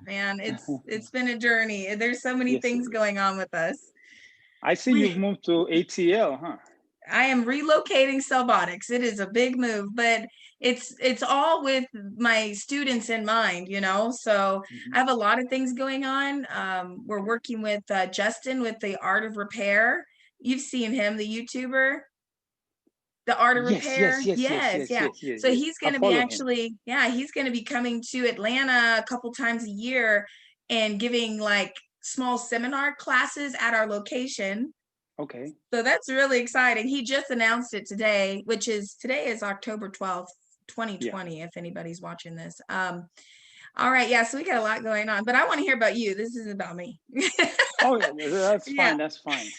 man. It's been a journey. There's so many Yes, it things is. going on with us. I see you've moved to ATL, huh? I am relocating Sobotics. It is a big move, but it's all with my students in mind, you know. So Hmm. I have a lot of things going on. We're Okay. working with Justin with the Art of Repair. You've seen him, the YouTuber, the Art of Yes, Repair. yes, yes, yes, Yes, yes, yeah. yes, yes, So yes. he's I going to be follow him. actually, yeah, he's going to be coming to Atlanta a couple times a year and giving like small seminar classes at our location. Okay. So that's really exciting. He just announced it today, today is October 12th, Yeah. 2020, if anybody's watching this. All right, yeah, so we got a lot going on, but I want to hear about you. This isn't about me. Oh yeah, that's Yeah. fine. That's fine.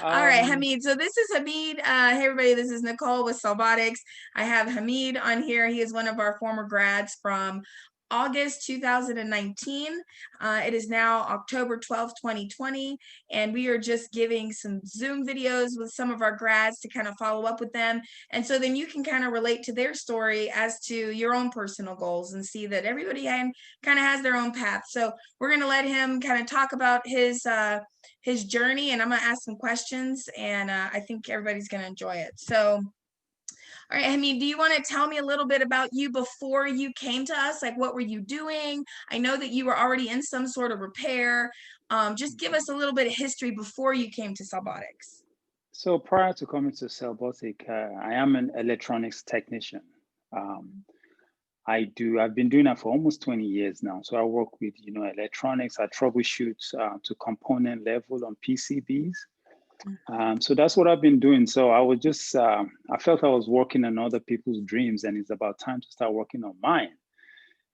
All right, Um, Hameed. So this is Hameed. Hey everybody, this is Nicole with CellBotics. I have Hameed on here. He is one of our former grads from August 2019. It is now October 12th, 2020, and we are just giving some Zoom videos with some of our grads to kind of follow up with them. And so then you can kind of relate to their story as to your own personal goals and see that everybody kind of has their own path. So we're going to let him kind of talk about his journey, and I'm going to ask some questions, and I think everybody's going to enjoy it. So all right, Hamid, do you want to tell me a little bit about you before you came to us? Like, what were you doing? I know that you were already in some sort of repair. Just give us a little bit of history before you came to Sobotics. so prior to coming to CellBotics, I am an electronics technician. Um, I've been doing that for almost 20 years now. So I work with, electronics. I troubleshoot to component level on PCBs. So that's what I've been doing. So I was just, I felt I was working on other people's dreams, and it's about time to start working on mine.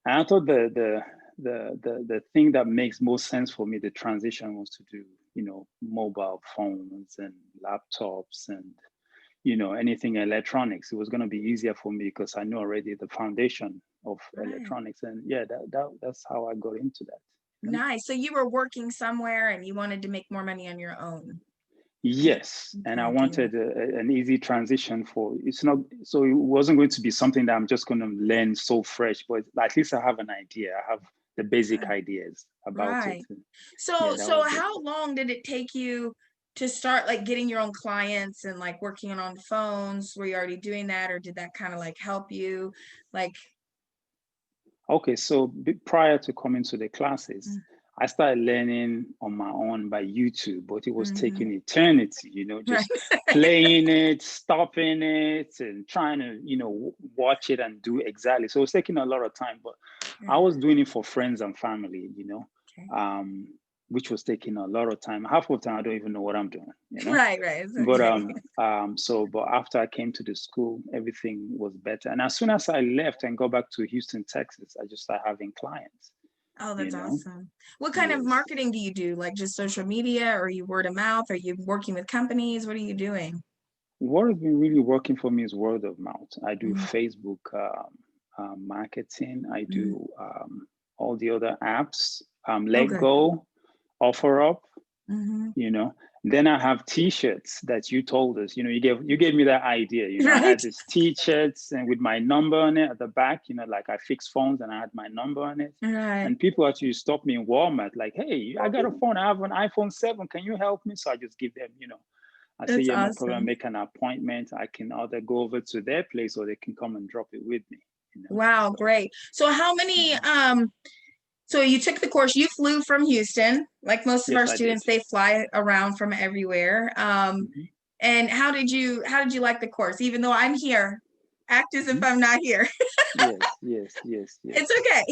And I thought the thing that makes most sense for me, the transition, was to do, mobile phones and laptops and, anything electronics. It was going to be easier for me because I know already the foundation of Right. electronics. And yeah, that's how I got into that. Nice. So you were working somewhere and you wanted to make more money on your own. Yes, and I Okay, deal. wanted an easy transition for it's not so it wasn't going to be something that I'm just going to learn so fresh, but at least I have an idea. I have the basic Right. ideas about it. Right. And So yeah, that was it. how long did it take you to start like getting your own clients and like working on phones? Were you already doing that, or did that kind of like help you? Like, Okay, so prior to coming to the classes, mm, I started learning on my own by YouTube, but it was mhm. taking eternity, Right. just playing it, stopping it, and trying to, watch it and do exactly. So it was taking a lot of time, but I Yeah. was doing it for friends and family, Okay. um, which was taking a lot of time. Half of the time, I don't even know what I'm doing. Right, right. It's But okay. but after I came to the school, everything was better. And as soon as I left and got back to Houston, Texas, I just started having clients, Oh, you that's know? awesome. What kind of Yes. marketing do you do? Like just social media, or are you word of mouth? Are you working with companies? What are you doing? What has been really working for me is word of mouth. I do Mm, Facebook marketing. I mm. do all the other apps, Oh, Let good. Go, Offer Up, Hmm. you know then I have t-shirts that you told us, you gave me that idea. I Right, had these t-shirts and with my number on it at the back, like I fix phones and I had my number on it. right. And people actually stopped me in Walmart like, hey, I got a phone, I have an iPhone 7, can you help me? So I just give them, I say, That's yeah, no problem, awesome. make an appointment. I can either go over to their place or they can come and drop it with me. Wow, So great. So how many mhm. so you took the course, you flew from Houston, like most of our Yes, I did. students, they fly around from everywhere. Mhm. And how did you like the course? Even though I'm here, act as if Mhm. I'm not here. Yes, yes, yes, It's yes. okay.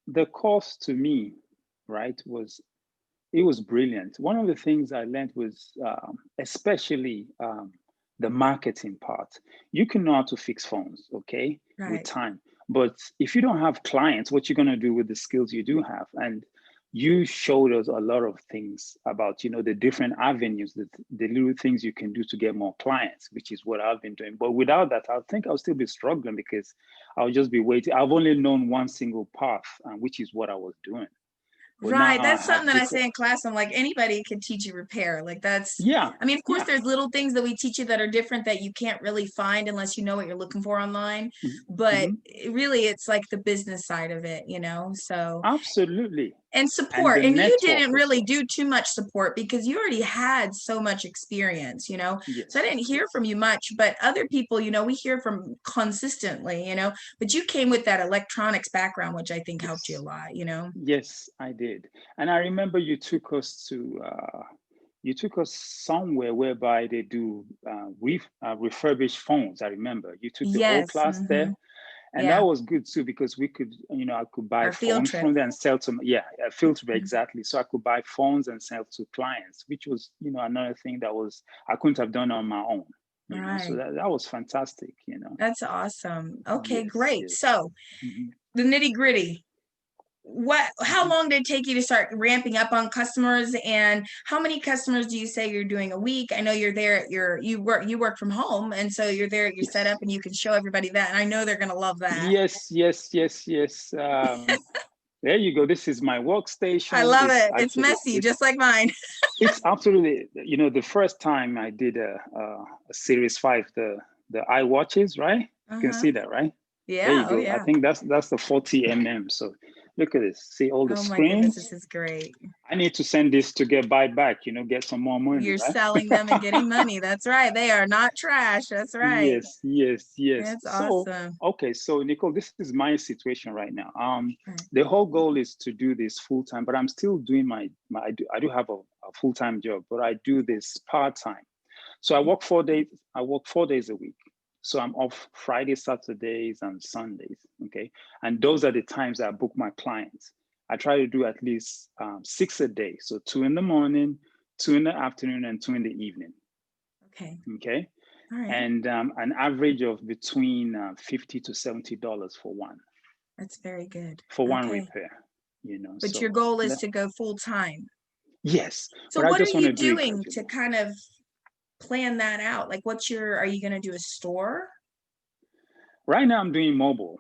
The course to me, right, it was brilliant. One of the things I learned was especially the marketing part. You can know how to fix phones, okay, with Right. time. But if you don't have clients, what you're going to do with the skills you do have? And you showed us a lot of things about, the different avenues, the little things you can do to get more clients, which is what I've been doing. But without that, I think I'll still be struggling because I'll just be waiting. I've only known one single path, which is what I was doing. But now Right. That's I something that I because say in class. I'm like, anybody can teach you repair. Like that's, yeah, I mean, of course, yeah, there's little things that we teach you that are different that you can't really find unless you know what you're looking for online. But hmm really, it's like the business side of it, you know? So, absolutely, and and support. the And you network didn't as really well. do too much support because you already had so much experience, you know? So I Yes, didn't hear yes. from you much, but other people, you know, we hear from consistently, you know, but you came with that electronics background, which I think helped you a Yes, lot, you know? yes, I did. And I remember you took us somewhere whereby they do refurbished phones. I remember you took the whole Yes. class Hmm. there, and that Yeah. was good too because we could, I could buy Our field phones trip. from there and sell to, yeah, a field trip Mhm. exactly. So I could buy phones and sell to clients, which was, another thing that was I couldn't have done on my own. So Right. that was fantastic. That's awesome. Okay, Yes, great. yes. So Mhm. the nitty gritty. How Mhm. long did it take you to start ramping up on customers, and how many customers do you say you're doing a week? I know you're there at you work from home, and so you're there at your setup Yes. and you can show everybody that. And I know they're gonna love that. Yes, yes, yes, yes. There you go. This is my I workstation. love It's it. It's actually messy, just like mine. it's absolutely, the first time I did a Series 5, the iWatches, right? You can Uh-huh. see that, right? There you Yeah. Oh go. I yeah. think that's the 40 mm. So look at this. See all the Oh my goodness, screens? this is great. I need to send this to get buy back, get some more money, You're right? selling them and getting money. That's right. They are not trash. That's right. Yes, yes, yes. That's So, awesome. okay, so Nicole, this is my situation right now. Right. The whole goal is to do this full time, but I'm still doing I do have a full time job, but I do this part time. So I work 4 days a week. So I'm off Fridays, Saturdays, and Sundays. Okay, and those are the times I book my clients. I try to do at least 6 a day. So 2 in the morning, 2 in the afternoon, and 2 in the evening. Okay. Okay, All right. and an average of between $50 to $70 That's very good. for one Okay. repair. But your So goal is to go full time. yes, So but I what are just want to you do it doing gradually. to kind of plan that out? Like are you going to do a store? Right now, I'm doing mobile.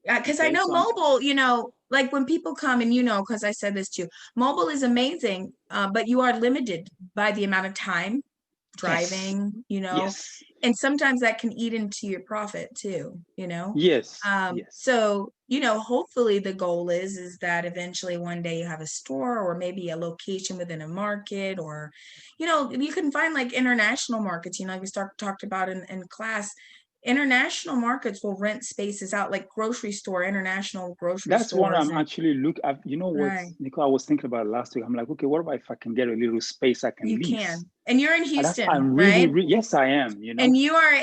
Because I Okay, know so I'm mobile, you know, like when people come and because I said this too, mobile is amazing, but you are limited by the amount of time yes, driving, yes, and sometimes that can eat into your profit too, yes, yes, So, hopefully the goal is that eventually one day you have a store or maybe a location within a market, or, you can find like international markets, like we talked about in class. International markets will rent spaces out, like international grocery that's what stores, I'm and actually look at. You know what, right. Nicole, I was thinking about last week. I'm like, okay, what about if I can get a little space I can You lease? can. And you're in And that's Houston, I'm right? yes, I am. And you are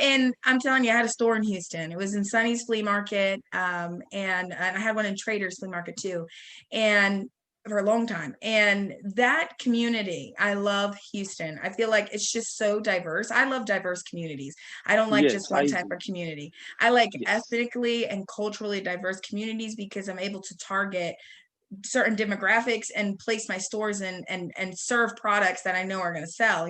I'm telling you, I had a store in Houston. It was in Sunny's Flea Market. And I had one in Trader's Flea Market too. And for a long time. And that community, I love Houston. I feel like it's just so diverse. I love diverse communities. I don't like just Yes, one I type do. of community. I like Yes, ethnically and culturally diverse communities because I'm able to target certain demographics and place my stores and serve products that I know are going to sell,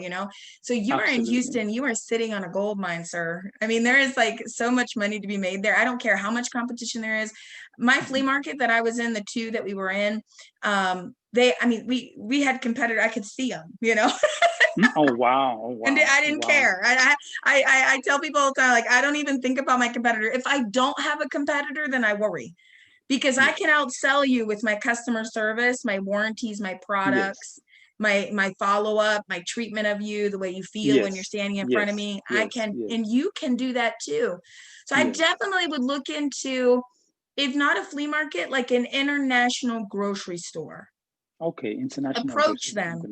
So you are in absolutely. Houston, you are sitting on a gold mine, sir. I mean, there is like so much money to be made there. I don't care how much competition there is. My flea Mhm. market that I was in, the two that we were in, we had competitor. I could see them. Oh wow, oh And wow, I didn't wow. care. I tell people all the time, like, I don't even think about my competitor. If I don't have a competitor, then I worry because I can Yes, outsell you with my customer service, my warranties, my yes, products, my follow-up, my treatment of you, the way you feel when you're yes, standing in front of yes, me. I yes, can, yes, and you can do that too. So I yes. definitely would look into, if not a flea market, like an international grocery store. Okay, international Approach grocery. them.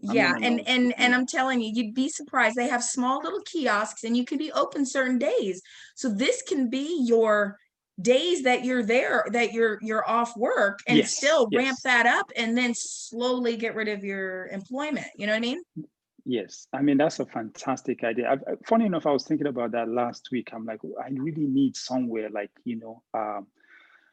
I'm Yeah, gonna and note. and and Yeah. I'm telling you, you'd be surprised. They have small little kiosks and you can be open certain days. So this can be your days that you're there, that you're off work, and Yes, still ramp yes, that up and then slowly get rid of your employment. You know what I mean? yes. I mean, that's a fantastic idea. Funny enough, I was thinking about that last week. I'm like, I really need somewhere like,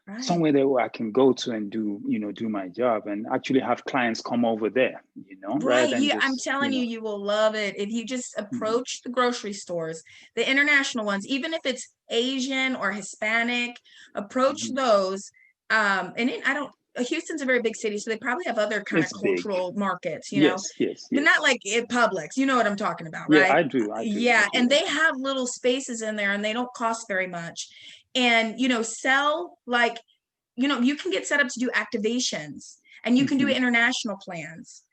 Right. somewhere that I can go to and do my job and actually have clients come over there, rather Right. than I'm just, telling you, you will love it if you just mhm, approach the grocery stores, the international ones, even if it's Asian or Hispanic, approach mhm. those. And I don't, Houston's a very big city, so they probably have other kind of It's big. cultural markets, Yes, yes, but not yes. like at Publix. You know what I'm talking about, Yeah, right? I do. I do. I Yeah, and do. they have little spaces in there, and they don't cost very much. And sell like, you can get set up to do activations, and you can do Hmm. international plans.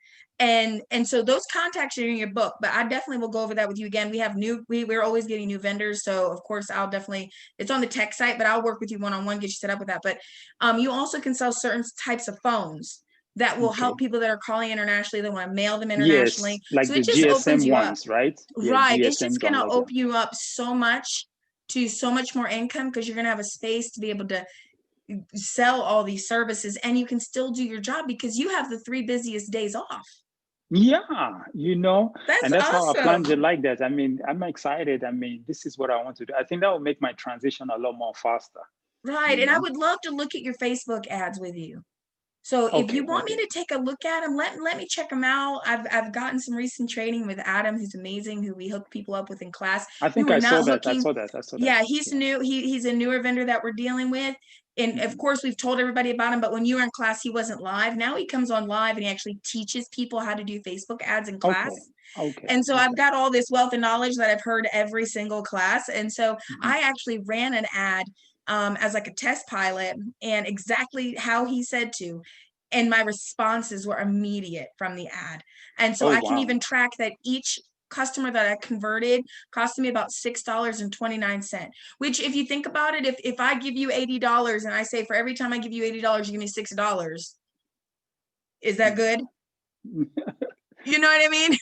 And so those contacts are in your book, but I definitely will go over that with you again. We have we're always getting new vendors, so of course I'll definitely, it's on the tech site, but I'll work with you one-on-one, get you set up with that. But you also can sell certain types of phones that will Okay. help people that are calling internationally, they want to mail them Yes, internationally, like so the it just opens GSM you up. ones, right? Yeah, Right, it's GSM just going to download. Yeah. open you up so much to so much more income, because you're going to have a space to be able to sell all these services, and you can still do your job because you have the 3 busiest days off. Yeah, That's and that's how I awesome. planned it like that. I mean, I'm excited. I mean, this is what I want to do. I think that will make my transition a lot more faster, Right, and I would love to look at your Facebook ads with you. So if you Okay, want me okay. to take a look at them, let me check them out. I've gotten some recent training with Adam, who's amazing, who we hook people up with in class. I We think were I saw not that. I looking. saw that. I saw that. Yeah, he's Yeah. new. He's a newer vendor that we're dealing with. And of Mhm. course, we've told everybody about him, but when you were in class, he wasn't live. Now he comes on live, and he actually teaches people how to do Facebook ads in class. Okay. Okay. And so I've Okay. got all this wealth of knowledge that I've heard every single class. And so Mhm. I actually ran an ad as like a test pilot, and exactly how he said to. And my responses were immediate from the ad. And so Oh, I can even wow. track that each customer that I converted cost me about $6.29, which, if you think about it, if I give you $80 and I say, for every time I give you $80, you give me $6, is that good? Yeah. You know what I mean?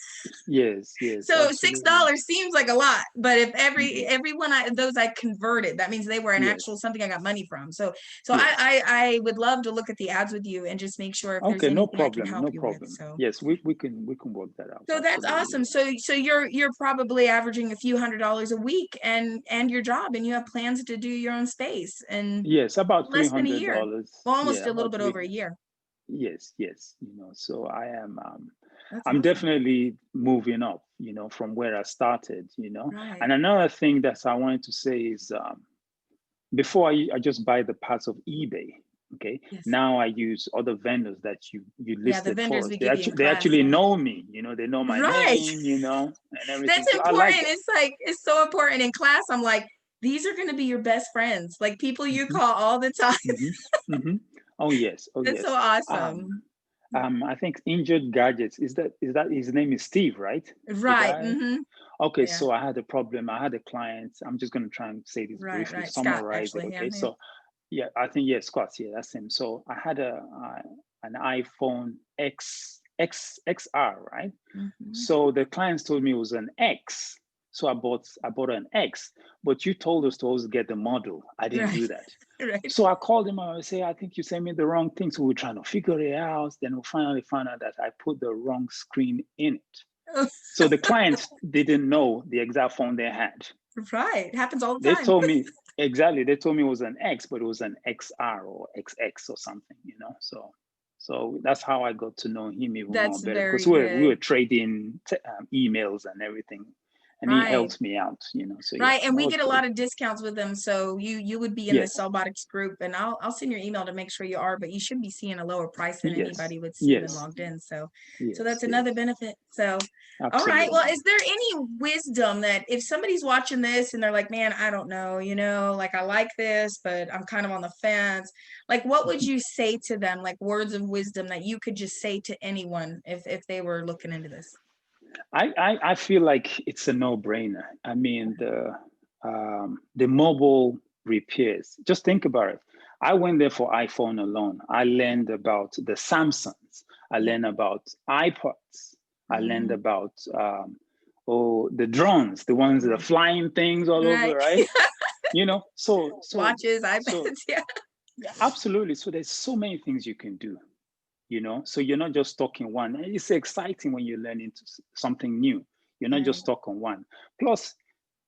Yes, yes, So six absolutely. dollars seems like a lot, but if Mhm. everyone those I converted, that means they were an actual Yes, something I got money from. So yes. I would love to look at the ads with you and just make sure if there's Okay, no anything I can problem. help No you with. problem. So Yes, we can work that out. so that's Absolutely. awesome. So you're probably averaging a few $100s a week, and your job, and you have plans to do your own space in Yes, about three less than a hundred year. dollars. Well, almost Yeah, a little about bit three. over a year. Yes, yes. So I am That's I'm awesome. definitely moving up, from where I started. Right. And another thing that I wanted to say is before I just buy the parts of eBay. Okay. Yes. Now I use other vendors that you Yeah, the listed for vendors us. we They give you in actually they class. actually Yeah. know me, they know my Right. name, and everything. That's So I like important. that. It's like, it's so important in class. I'm like, these are going to be your best friends, like people you Hmm. call all the time. Hmm. Hmm. Oh yes, oh That's so yes. Um, awesome. I think Injured Gadgets is that his name is Steve, right? The Right. guy. Mm-hmm. Okay, Yeah. so I had a problem. I had a client. I'm just going to try and say this Right. briefly, Right. Scott, summarize it. actually. Yeah. Okay, Yeah. so yeah, I think yeah, Scott. Yeah, that's him. So I had an iPhone XR, right? Mm-hmm. So the clients told me it was an X. So I bought an X, but you told us to always get the model. I didn't Right. do that. Right. So I called him and I say, I think you sent me the wrong thing. So we're trying to figure it out. Then we finally found out that I put the wrong screen in it. So the clients didn't know the exact phone they had. Right. It happens all the They time. told me exactly. They told me it was an X, but it was an XR or XX or something. So that's how I got to know him even more That's better because very we were good. trading emails and everything, and he Right. helped me out. So yeah, Right, and that we was get a good. lot of discounts with them, so you would be in the Yes, CellBotics group, and I'll send your email to make sure you are, but you should be seeing a lower price than yes, anybody would see even yes, logged in. So yes, that's yes, another benefit. So, all right. Well, absolutely. is there any wisdom that if somebody's watching this and they're like, man, I don't know, like I like this, but I'm kind of on the fence. Like, what would you say to them? Like words of wisdom that you could just say to anyone if they were looking into this? I feel like it's a no-brainer. I mean, the mobile repairs. Just think about it. I went there for iPhone alone. I learned about the Samsungs. I Yeah. learned about iPods. I learned Mm, about the drones, the ones that are right. flying things all over, Right. right? So Watches, so iPads. Yeah. yeah, absolutely. So there's so many things you can do. So you're not just stuck in one. It's exciting when you learn into something new. You're not just Right. stuck on one. Plus,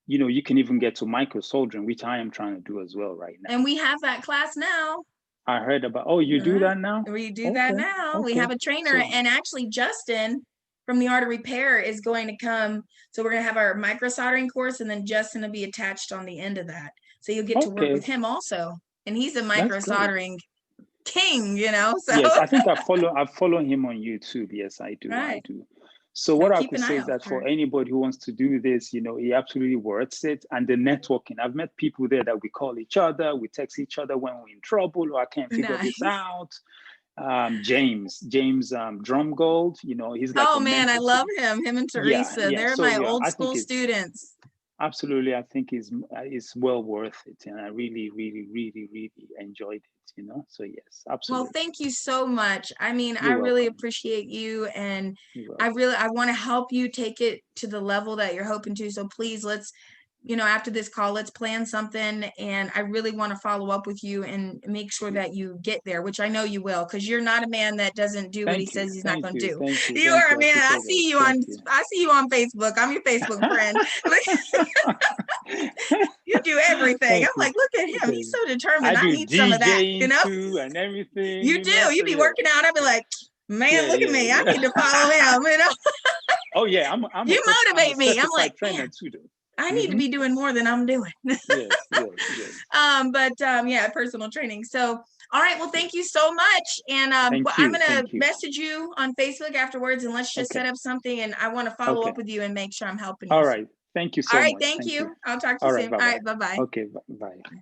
you can even get to micro soldering, which I am trying to do as well right now. And we have that class now. I heard about, oh, you All do right. that now? We do that Okay, now. We have okay. a trainer, So, and actually Justin from the Art of Repair is going to come. So we're going to have our micro soldering course, and then Justin will be attached on the end of that. So you'll get to work with okay, him also. And he's a that's micro great. soldering king, you know, so. Yes, I think I follow him on YouTube. Yes, I do. I Right. do. So So what I keep could an eye say is out that for for anybody who wants to do this, you know, he absolutely worth it. And the networking, I've met people there that we call each other, we text each other when we're in trouble or I can't figure this nice. out. James Drumgold, you know, he's like Oh a man, I mentor to love me. him. Him and Yeah, Teresa. yeah. They're So my yeah, old I think school it's students. absolutely, I think it's well worth it. And I really, really, really, really enjoyed it, you know. So yes, Well, absolutely. thank you so much. I mean, I You're really welcome. appreciate you, and You're I welcome. really I want to help you take it to the level that you're hoping to. So please, let's, you know, after this call, let's plan something. And I really want to follow up with you and make sure that you get there, which I know you will, because you're not a man that doesn't do what he Thank you. says he's not Thank going to you. do. Thank you. You Thank are a you. I man. appreciate that. Thank you. I see you on Facebook. I'm your Facebook friend. You do everything. I'm Thank you. like, look at him. Thank He's you. so I determined. I do need some of that, you DJing know? too and everything, You you know. do. You So be yeah. working out. I'd be like, man, Yeah, look at yeah, me. I yeah. need to follow him, you know? Oh yeah, You I'm a motivate me. I'm like, certified trainer man, too though. I need to be doing more than I'm doing. Yes, yes, yes, Yeah, personal training. So, all right, well, yes. thank you so much. And Thank I'm you. gonna Thank you. message you on Facebook afterwards, and let's just set Okay. up something. And I want to follow Okay. up with you and make sure I'm helping you. All So, right. Thank you all so right, much. thank Thank you. you. I'll talk to you All right. soon. All Bye-bye. right, bye bye. Okay. Bye.